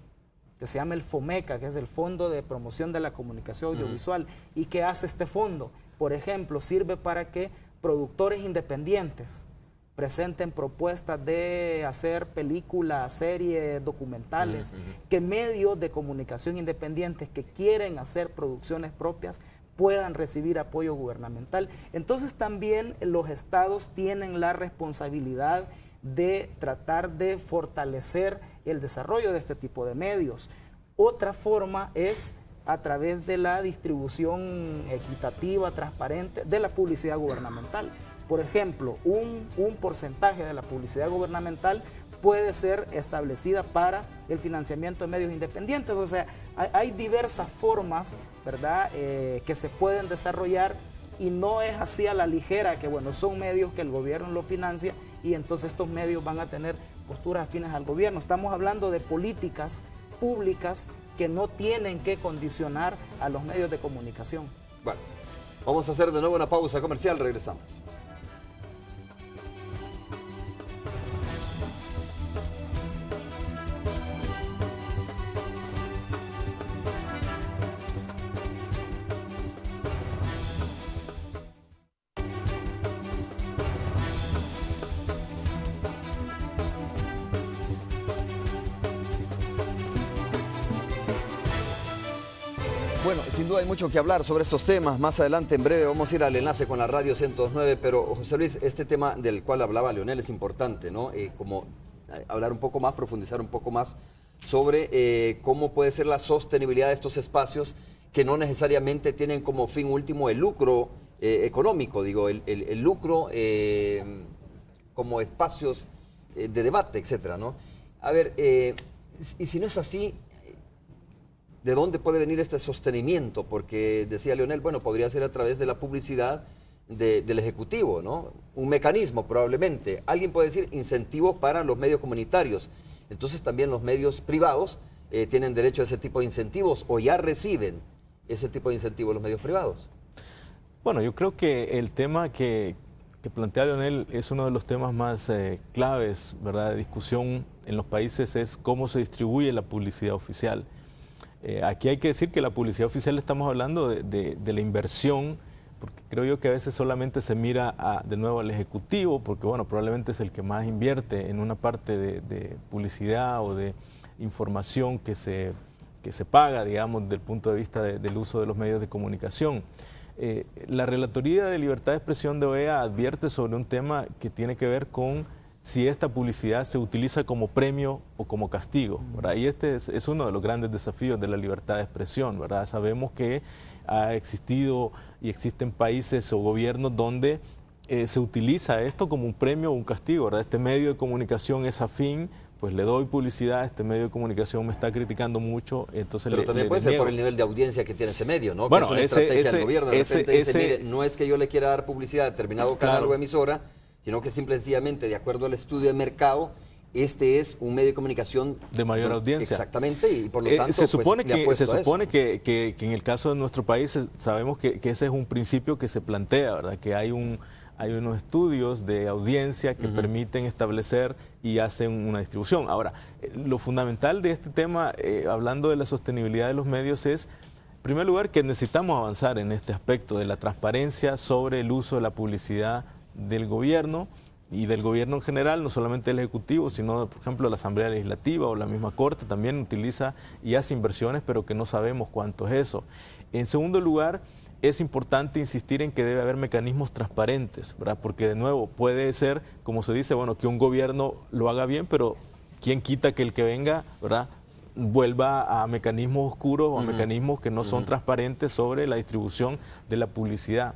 que se llama el FOMECA, que es el Fondo de Promoción de la Comunicación Audiovisual. ¿Y qué hace este fondo? Por ejemplo, sirve para que productores independientes presenten propuestas de hacer películas, series, documentales, que medios de comunicación independientes que quieren hacer producciones propias puedan recibir apoyo gubernamental. Entonces también los estados tienen la responsabilidad de tratar de fortalecer el desarrollo de este tipo de medios. Otra forma es a través de la distribución equitativa, transparente de la publicidad gubernamental. Por ejemplo, un porcentaje de la publicidad gubernamental puede ser establecida para el financiamiento de medios independientes. O sea, hay diversas formas, ¿verdad?, que se pueden desarrollar, y no es así a la ligera que, bueno, son medios que el gobierno los financia y entonces estos medios van a tener posturas afines al gobierno. Estamos hablando de políticas públicas que no tienen que condicionar a los medios de comunicación. Bueno, vamos a hacer de nuevo una pausa comercial, regresamos. Bueno, sin duda hay mucho que hablar sobre estos temas. Más adelante, en breve, vamos a ir al enlace con la Radio 109. Pero, José Luis, este tema del cual hablaba Leonel es importante, ¿no? Como hablar un poco más, profundizar un poco más sobre cómo puede ser la sostenibilidad de estos espacios que no necesariamente tienen como fin último el lucro económico, digo, el lucro como espacios de debate, etcétera, ¿no? A ver, y si no es así, ¿de dónde puede venir este sostenimiento? Porque decía Leonel, bueno, podría ser a través de la publicidad del Ejecutivo, ¿no? Un mecanismo probablemente. Alguien puede decir incentivos para los medios comunitarios. Entonces también los medios privados tienen derecho a ese tipo de incentivos, o ya reciben ese tipo de incentivos los medios privados. Bueno, yo creo que el tema que plantea Leonel es uno de los temas más claves, ¿verdad?, de discusión en los países, es cómo se distribuye la publicidad oficial. Aquí hay que decir que la publicidad oficial, estamos hablando de la inversión, porque creo yo que a veces solamente se mira de nuevo al Ejecutivo, porque bueno, probablemente es el que más invierte en una parte de publicidad o de información que se paga, digamos, desde el punto de vista del uso de los medios de comunicación. La Relatoría de Libertad de Expresión de OEA advierte sobre un tema que tiene que ver con si esta publicidad se utiliza como premio o como castigo, ¿verdad? Y este es uno de los grandes desafíos de la libertad de expresión, ¿verdad? Sabemos que ha existido y existen países o gobiernos donde se utiliza esto como un premio o un castigo, ¿verdad? Este medio de comunicación es afín, pues le doy publicidad, este medio de comunicación me está criticando mucho, entonces pero también puede ser por el nivel de audiencia que tiene ese medio, ¿no? Bueno, que es una estrategia del gobierno. De repente dice, mire, no es que yo le quiera dar publicidad a determinado canal o emisora, sino que simple y sencillamente, de acuerdo al estudio de mercado, este es un medio de comunicación de mayor audiencia. Exactamente, y por lo tanto se supone pues, que en el caso de nuestro país sabemos que ese es un principio que se plantea, ¿verdad? Que hay unos estudios de audiencia que permiten establecer y hacen una distribución. Ahora, lo fundamental de este tema, hablando de la sostenibilidad de los medios, es, en primer lugar, que necesitamos avanzar en este aspecto de la transparencia sobre el uso de la publicidad del gobierno y del gobierno en general, no solamente el Ejecutivo, sino, por ejemplo, la Asamblea Legislativa o la misma Corte también utiliza y hace inversiones, pero que no sabemos cuánto es eso. En segundo lugar, es importante insistir en que debe haber mecanismos transparentes, ¿verdad? Porque, de nuevo, puede ser, como se dice, bueno, que un gobierno lo haga bien, pero ¿quién quita que el que venga, ¿verdad?, vuelva a mecanismos oscuros o a mecanismos que no son transparentes sobre la distribución de la publicidad?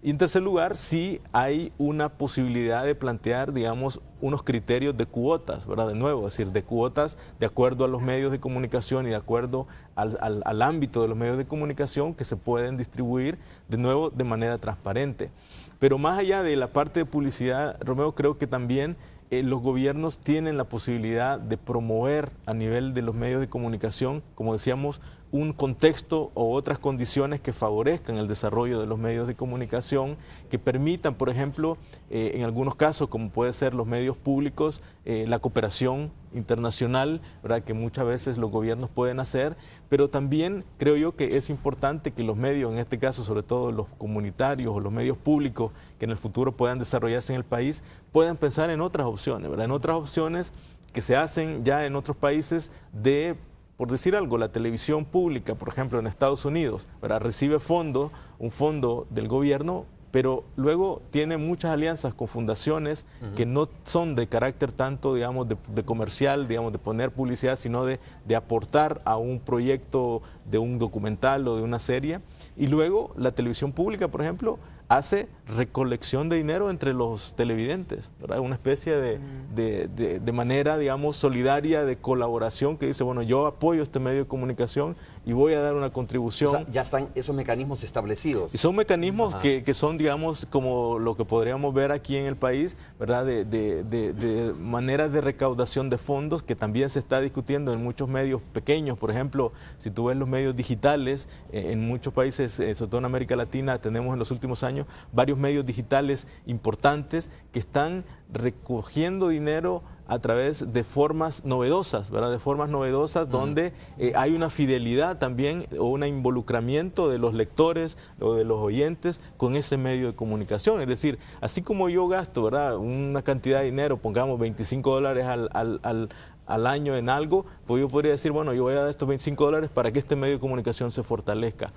Y en tercer lugar, sí hay una posibilidad de plantear, digamos, unos criterios de cuotas, ¿verdad? De nuevo, es decir, de cuotas de acuerdo a los medios de comunicación y de acuerdo al ámbito de los medios de comunicación que se pueden distribuir, de nuevo, de manera transparente. Pero más allá de la parte de publicidad, Romeo, creo que también los gobiernos tienen la posibilidad de promover a nivel de los medios de comunicación, como decíamos, un contexto o otras condiciones que favorezcan el desarrollo de los medios de comunicación, que permitan, por ejemplo, en algunos casos, como puede ser los medios públicos, la cooperación internacional, ¿verdad?, que muchas veces los gobiernos pueden hacer, pero también creo yo que es importante que los medios, en este caso sobre todo los comunitarios o los medios públicos que en el futuro puedan desarrollarse en el país, puedan pensar en otras opciones, ¿verdad?, en otras opciones que se hacen ya en otros países de, por decir algo, la televisión pública, por ejemplo, en Estados Unidos, ¿verdad?, recibe un fondo del gobierno, pero luego tiene muchas alianzas con fundaciones que no son de carácter tanto, digamos, de comercial, digamos, de poner publicidad, sino de aportar a un proyecto de un documental o de una serie. Y luego la televisión pública, por ejemplo, hace recolección de dinero entre los televidentes, ¿verdad? Una especie de manera, digamos, solidaria de colaboración que dice, bueno, yo apoyo este medio de comunicación y voy a dar una contribución. O sea, ya están esos mecanismos establecidos. Y son mecanismos que son, digamos, como lo que podríamos ver aquí en el país, ¿verdad? De maneras de recaudación de fondos que también se está discutiendo en muchos medios pequeños. Por ejemplo, si tú ves los medios digitales, en muchos países, sobre todo en América Latina, tenemos en los últimos años varios medios digitales importantes que están recogiendo dinero a través de formas novedosas, ¿verdad? De formas novedosas donde hay una fidelidad también o un involucramiento de los lectores o de los oyentes con ese medio de comunicación. Es decir, así como yo gasto, ¿verdad?, una cantidad de dinero, pongamos $25 al año en algo, pues yo podría decir, bueno, yo voy a dar estos $25 para que este medio de comunicación se fortalezca.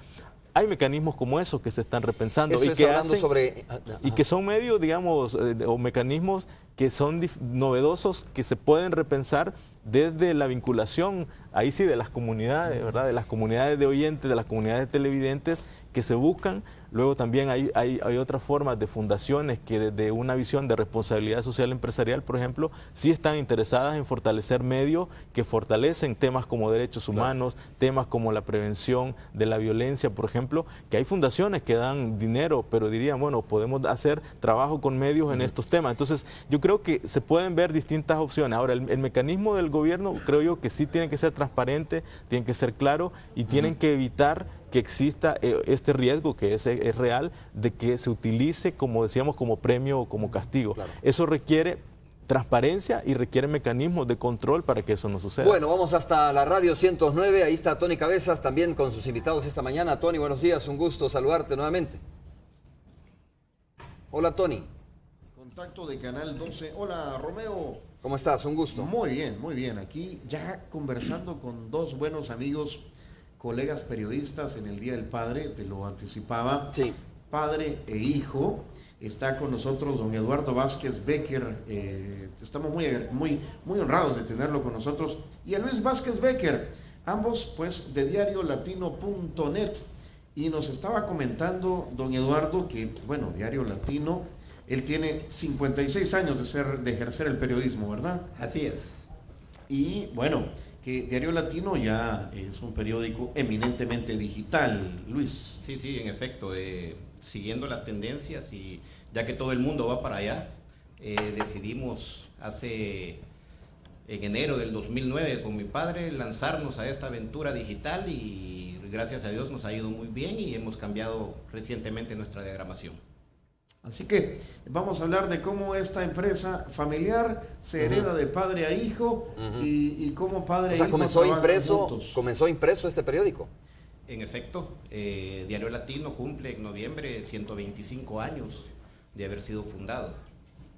Hay mecanismos como esos que se están repensando y que son medios, digamos, o mecanismos que son novedosos, que se pueden repensar desde la vinculación, ahí sí, de las comunidades, ¿verdad?, de las comunidades de oyentes, de las comunidades de televidentes que se buscan. Luego también hay otras formas de fundaciones que desde una visión de responsabilidad social empresarial, por ejemplo, sí están interesadas en fortalecer medios que fortalecen temas como derechos humanos, temas como la prevención de la violencia, por ejemplo, que hay fundaciones que dan dinero, pero dirían, bueno, podemos hacer trabajo con medios en estos temas. Entonces, yo creo que se pueden ver distintas opciones. Ahora, el mecanismo del gobierno, creo yo que sí tiene que ser transparente, tiene que ser claro y tienen que evitar que exista este riesgo que es real de que se utilice, como decíamos, como premio o como castigo. Claro. Eso requiere transparencia y requiere mecanismos de control para que eso no suceda. Bueno, vamos hasta la radio 109, ahí está Tony Cabezas también con sus invitados esta mañana. Tony, buenos días, un gusto saludarte nuevamente. Hola, Tony. Contacto de Canal 12. Hola, Romeo. ¿Cómo estás? Un gusto. Muy bien. Aquí ya conversando con dos buenos amigos, colegas periodistas en el Día del Padre, te lo anticipaba, sí. Padre e hijo. Está con nosotros don Eduardo Vázquez Becker, estamos muy honrados de tenerlo con nosotros, y a Luis Vázquez Becker, ambos pues de diariolatino.net, y nos estaba comentando don Eduardo que, bueno, Diario Latino, él tiene 56 años de ejercer el periodismo, ¿verdad? Así es. Y bueno, que Diario Latino ya es un periódico eminentemente digital, Luis. Sí, en efecto, siguiendo las tendencias y ya que todo el mundo va para allá, decidimos en enero del 2009 con mi padre lanzarnos a esta aventura digital y gracias a Dios nos ha ido muy bien y hemos cambiado recientemente nuestra diagramación. Así que vamos a hablar de cómo esta empresa familiar se hereda de padre a hijo y cómo padre e hijo comenzó impreso este periódico. En efecto, Diario Latino cumple en noviembre 125 años de haber sido fundado.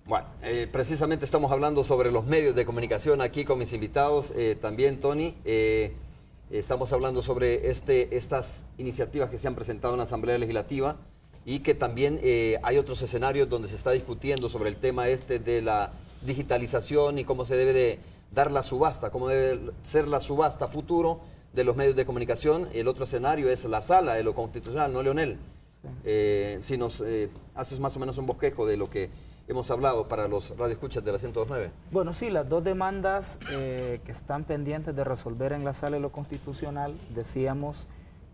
Bueno, precisamente estamos hablando sobre los medios de comunicación aquí con mis invitados, también Tony. Estamos hablando sobre estas iniciativas que se han presentado en la Asamblea Legislativa y que también hay otros escenarios donde se está discutiendo sobre el tema de la digitalización y cómo se debe de dar la subasta, cómo debe ser la subasta futuro de los medios de comunicación. El otro escenario es la sala de lo constitucional, ¿no, Leonel? Si nos haces más o menos un bosquejo de lo que hemos hablado para los radioescuchas de la 102.9. Bueno, sí, las dos demandas que están pendientes de resolver en la Sala de lo Constitucional, decíamos,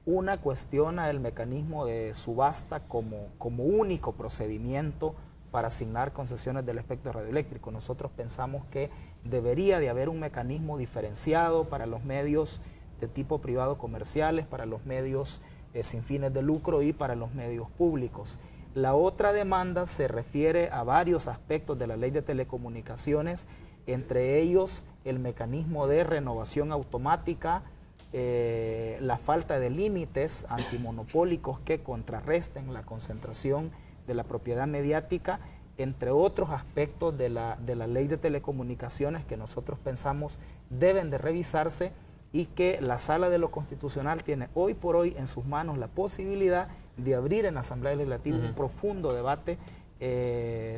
una cuestiona el mecanismo de subasta como único procedimiento para asignar concesiones del espectro radioeléctrico. Nosotros pensamos que debería de haber un mecanismo diferenciado para los medios de tipo privado comerciales, para los medios sin fines de lucro y para los medios públicos. La otra demanda se refiere a varios aspectos de la Ley de Telecomunicaciones, entre ellos el mecanismo de renovación automática, la falta de límites antimonopólicos que contrarresten la concentración de la propiedad mediática, entre otros aspectos de la Ley de Telecomunicaciones que nosotros pensamos deben de revisarse y que la Sala de lo Constitucional tiene hoy por hoy en sus manos la posibilidad de abrir en la Asamblea Legislativa un profundo debate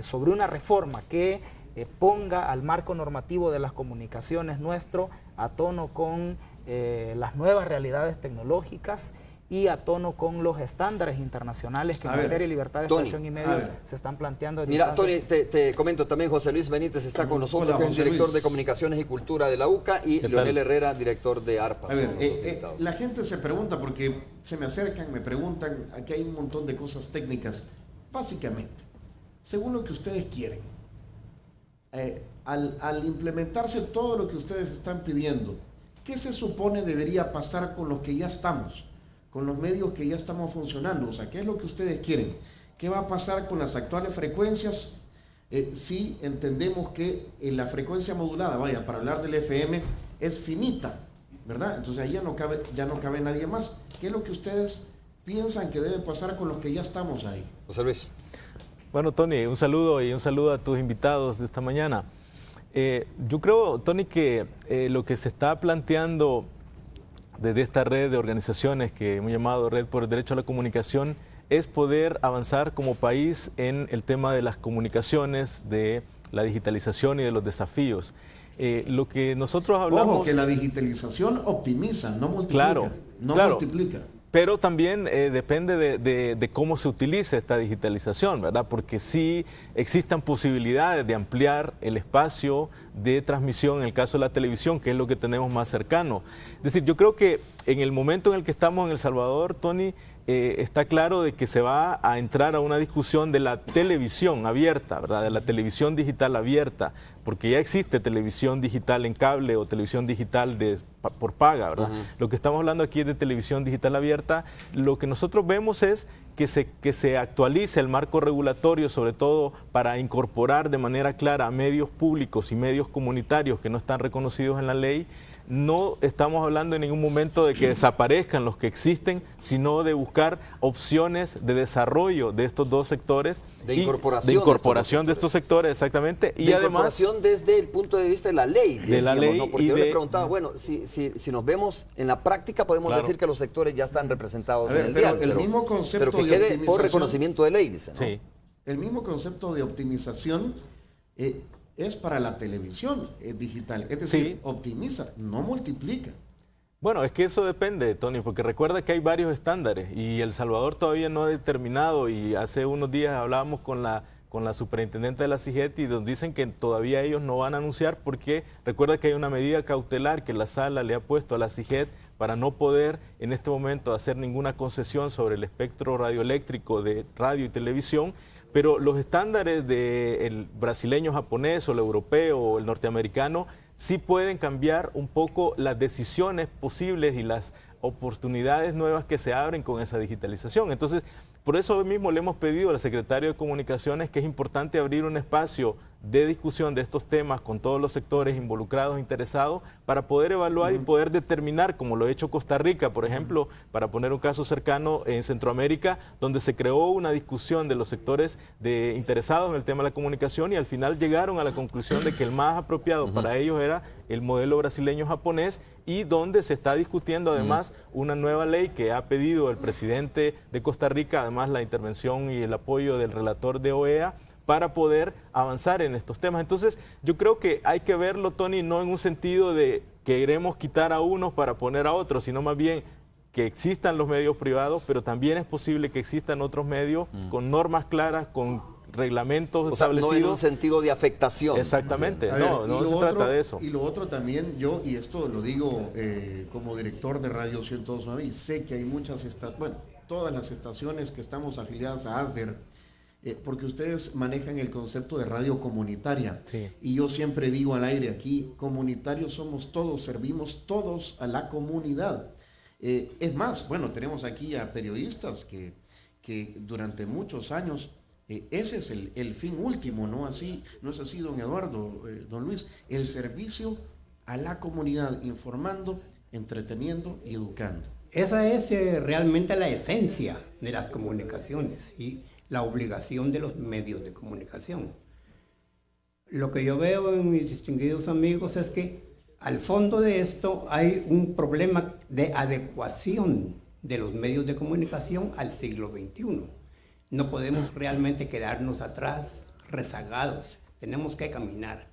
sobre una reforma que ponga al marco normativo de las comunicaciones nuestro a tono con las nuevas realidades tecnológicas y a tono con los estándares internacionales que en materia de libertad de expresión y medios se están planteando. Mira, Tony, te comento también, José Luis Benítez está con nosotros, que es director de Comunicaciones y Cultura de la UCA, y Leonel Herrera, director de ARPA. A ver, la gente se pregunta, porque se me acercan, me preguntan, aquí hay un montón de cosas técnicas. Básicamente, según lo que ustedes quieren, al implementarse todo lo que ustedes están pidiendo, ¿qué se supone debería pasar con los que ya estamos? Con los medios que ya estamos funcionando, o sea, ¿qué es lo que ustedes quieren? ¿Qué va a pasar con las actuales frecuencias? Si entendemos que la frecuencia modulada, vaya, para hablar del FM, es finita, ¿verdad? Entonces ahí ya no cabe nadie más. ¿Qué es lo que ustedes piensan que debe pasar con los que ya estamos ahí? José Luis. Bueno, Tony, un saludo y un saludo a tus invitados de esta mañana. Yo creo, Tony, que lo que se está planteando desde esta red de organizaciones que hemos llamado Red por el Derecho a la Comunicación es poder avanzar como país en el tema de las comunicaciones, de la digitalización y de los desafíos. Lo que nosotros hablamos... Ojo, que la digitalización optimiza, no multiplica. Multiplica. Pero también depende de cómo se utilice esta digitalización, ¿verdad? Porque sí existen posibilidades de ampliar el espacio de transmisión en el caso de la televisión, que es lo que tenemos más cercano. Es decir, yo creo que en el momento en el que estamos en El Salvador, Tony, está claro de que se va a entrar a una discusión de la televisión abierta, ¿verdad? De la televisión digital abierta, porque ya existe televisión digital en cable o televisión digital por paga, ¿verdad? Lo que estamos hablando aquí es de televisión digital abierta. Lo que nosotros vemos es que se actualice el marco regulatorio, sobre todo para incorporar de manera clara a medios públicos y medios comunitarios que no están reconocidos en la ley. No estamos hablando en ningún momento de que desaparezcan los que existen, sino de buscar opciones de desarrollo de estos dos sectores. De incorporación de estos sectores, exactamente. Y además, incorporación desde el punto de vista de la ley. De la ley. ¿no? Porque yo les preguntaba, bueno, si nos vemos en la práctica, podemos decir que los sectores ya están representados en el dial. El mismo concepto pero que quede por reconocimiento de ley, dicen, ¿no? Sí. El mismo concepto de optimización es para la televisión digital, es decir, optimiza, no multiplica. Bueno, es que eso depende, Tony, porque recuerda que hay varios estándares y El Salvador todavía no ha determinado, y hace unos días hablábamos con la superintendente de la CIGET y nos dicen que todavía ellos no van a anunciar, porque recuerda que hay una medida cautelar que la sala le ha puesto a la CIGET para no poder en este momento hacer ninguna concesión sobre el espectro radioeléctrico de radio y televisión. Pero los estándares del brasileño, japonés o el europeo o el norteamericano sí pueden cambiar un poco las decisiones posibles y las oportunidades nuevas que se abren con esa digitalización. Entonces, por eso mismo le hemos pedido al secretario de Comunicaciones que es importante abrir un espacio de discusión de estos temas con todos los sectores involucrados, interesados, para poder evaluar y poder determinar, como lo ha hecho Costa Rica, por ejemplo, para poner un caso cercano en Centroamérica, donde se creó una discusión de los sectores interesados en el tema de la comunicación y al final llegaron a la conclusión de que el más apropiado para ellos era el modelo brasileño-japonés, y donde se está discutiendo además una nueva ley que ha pedido el presidente de Costa Rica, además la intervención y el apoyo del relator de OEA, para poder avanzar en estos temas. Entonces, yo creo que hay que verlo, Tony, no en un sentido de queremos quitar a unos para poner a otros, sino más bien que existan los medios privados, pero también es posible que existan otros medios con normas claras, con reglamentos establecidos. No en un sentido de afectación. Exactamente, A ver, no se trata de eso. Y lo otro también, yo, y esto lo digo como director de Radio 102.9, y sé que hay muchas todas las estaciones que estamos afiliadas a ASDER, porque ustedes manejan el concepto de radio comunitaria. Sí. Y yo siempre digo al aire aquí, comunitarios somos todos, servimos todos a la comunidad. Es más, bueno, tenemos aquí a periodistas que durante muchos años, ese es el fin último, ¿no? Así, ¿no es así, don Eduardo, don Luis? El servicio a la comunidad, informando, entreteniendo y educando. Esa es realmente la esencia de las comunicaciones y la obligación de los medios de comunicación. Lo que yo veo en mis distinguidos amigos es que al fondo de esto hay un problema de adecuación de los medios de comunicación al siglo XXI. No podemos realmente quedarnos atrás, rezagados, tenemos que caminar.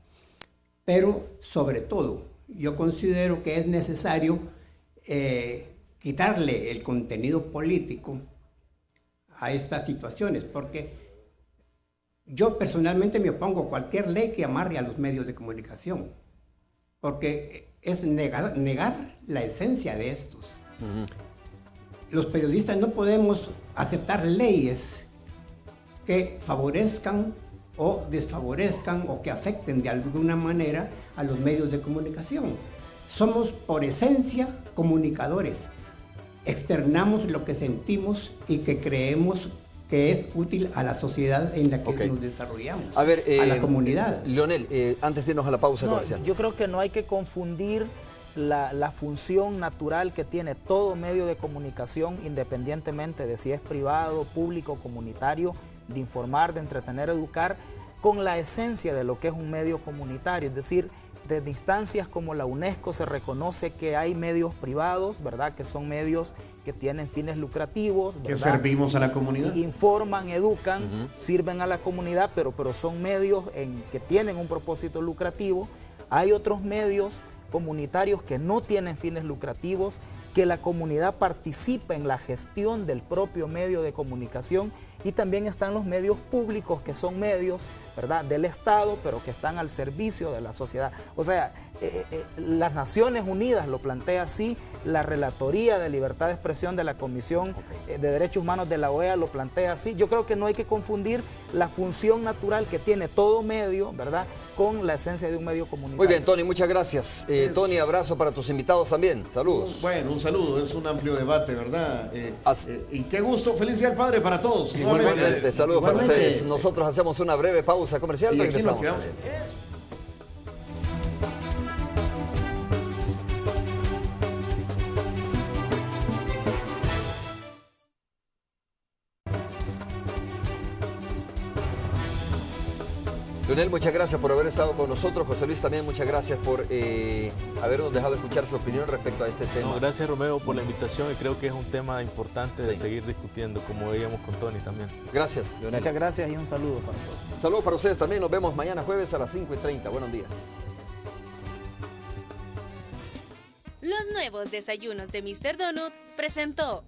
Pero sobre todo, yo considero que es necesario quitarle el contenido político a estas situaciones, porque yo personalmente me opongo a cualquier ley que amarre a los medios de comunicación, porque es negar la esencia de estos. Los periodistas no podemos aceptar leyes que favorezcan o desfavorezcan o que afecten de alguna manera a los medios de comunicación. Somos por esencia comunicadores. Externamos lo que sentimos y que creemos que es útil a la sociedad en la que nos desarrollamos, a ver, a la comunidad. Leonel, antes de irnos a la pausa comercial. Yo creo que no hay que confundir la función natural que tiene todo medio de comunicación, independientemente de si es privado, público, comunitario, de informar, de entretener, educar, con la esencia de lo que es un medio comunitario. Es decir, desde instancias como la UNESCO se reconoce que hay medios privados, ¿verdad?, que son medios que tienen fines lucrativos, ¿verdad?, que servimos a la comunidad, informan, educan, sirven a la comunidad, pero son medios que tienen un propósito lucrativo. Hay otros medios comunitarios que no tienen fines lucrativos, que la comunidad participa en la gestión del propio medio de comunicación, y también están los medios públicos, que son medios, ¿verdad?, del Estado, pero que están al servicio de la sociedad. O sea, las Naciones Unidas lo plantea así, la Relatoría de Libertad de Expresión de la Comisión de Derechos Humanos de la OEA lo plantea así. Yo creo que no hay que confundir la función natural que tiene todo medio, ¿verdad?, con la esencia de un medio comunitario. Muy bien, Tony, muchas gracias. Tony, abrazo para tus invitados también. Saludos. Bueno, un saludo, es un amplio debate, ¿verdad? Y qué gusto, feliz día del padre para todos. Igualmente, saludos para ustedes. Nosotros hacemos una breve pausa comercial y regresamos. Leonel, muchas gracias por haber estado con nosotros. José Luis, también muchas gracias por habernos dejado escuchar su opinión respecto a este tema. No, gracias, Romeo, por la invitación, y creo que es un tema importante de seguir discutiendo, como veíamos con Tony también. Gracias, Leonel. Muchas gracias y un saludo para todos. Saludos para ustedes también. Nos vemos mañana jueves a las 5:30. Buenos días. Los nuevos desayunos de Mr. Donut presentó